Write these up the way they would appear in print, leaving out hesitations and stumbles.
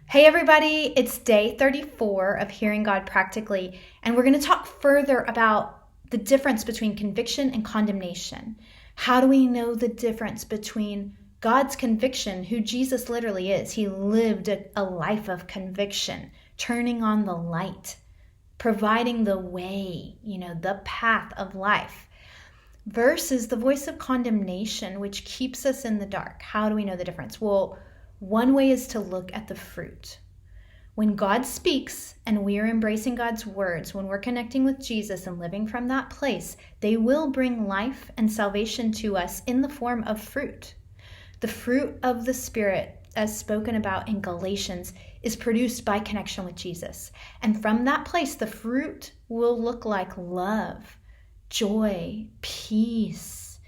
Hey everybody, it's day 34 of Hearing God Practically, and we're going to talk further about the difference between conviction and condemnation. How do we know the difference between God's conviction, who Jesus literally is? He lived a life of conviction, turning on the light, providing the way, the path of life, versus the voice of condemnation, which keeps us in the dark. How do we know the difference? Well, one way is to look at the fruit. When God speaks and we are embracing God's words, when we're connecting with Jesus and living from that place, they will bring life and salvation to us in the form of fruit. The fruit of the Spirit, as spoken about in Galatians, is produced by connection with Jesus. And from that place, the fruit will look like love, joy, peace,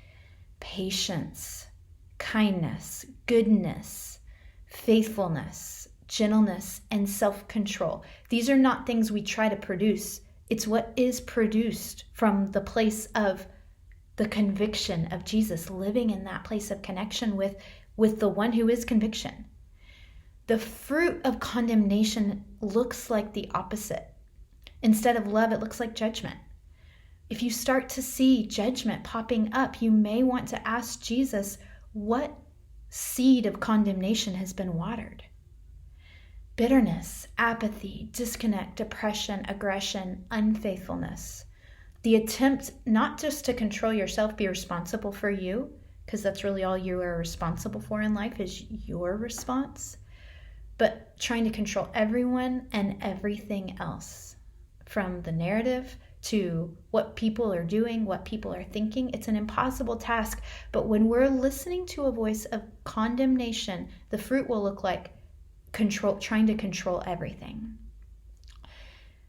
patience, kindness, goodness, faithfulness, gentleness, and self-control. These are not things we try to produce. It's what is produced from the place of the conviction of Jesus, living in that place of connection with the one who is conviction. The fruit of condemnation looks like the opposite. Instead of love, it looks like judgment. If you start to see judgment popping up, you may want to ask Jesus, what seed of condemnation has been watered? Bitterness, apathy, disconnect, depression, aggression, unfaithfulness. The attempt not just to control yourself, be responsible for you, because that's really all you are responsible for in life is your response, but trying to control everyone and everything else, from the narrative to what people are doing, what people are thinking. It's an impossible task, but when we're listening to a voice of condemnation, the fruit will look like trying to control everything.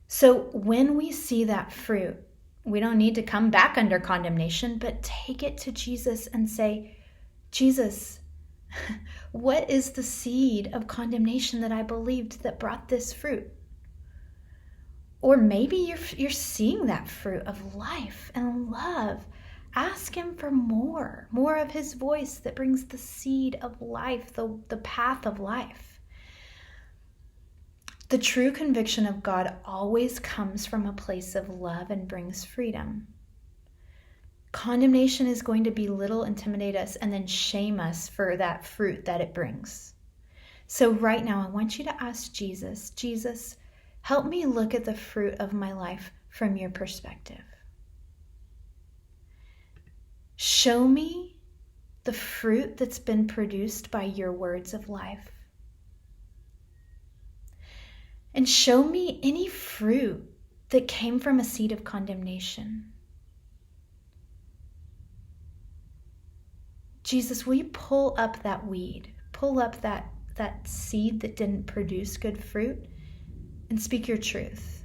So when we see that fruit, we don't need to come back under condemnation, but take it to Jesus and say, Jesus, what is the seed of condemnation that I believed that brought this fruit? Or maybe you're seeing that fruit of life and love. Ask him for more of his voice that brings the seed of life, the path of life. The true conviction of God always comes from a place of love and brings freedom. Condemnation is going to belittle, intimidate us, and then shame us for that fruit that it brings. So right now, I want you to ask Jesus, Jesus, help me look at the fruit of my life from your perspective. Show me the fruit that's been produced by your words of life. And show me any fruit that came from a seed of condemnation. Jesus, will you pull up that weed? Pull up that seed that didn't produce good fruit and speak your truth.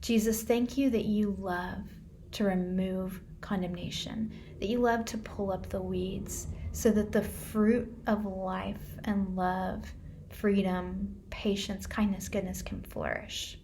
Jesus, thank you that you love to remove condemnation, that you love to pull up the weeds so that the fruit of life and love, freedom, patience, kindness, goodness can flourish.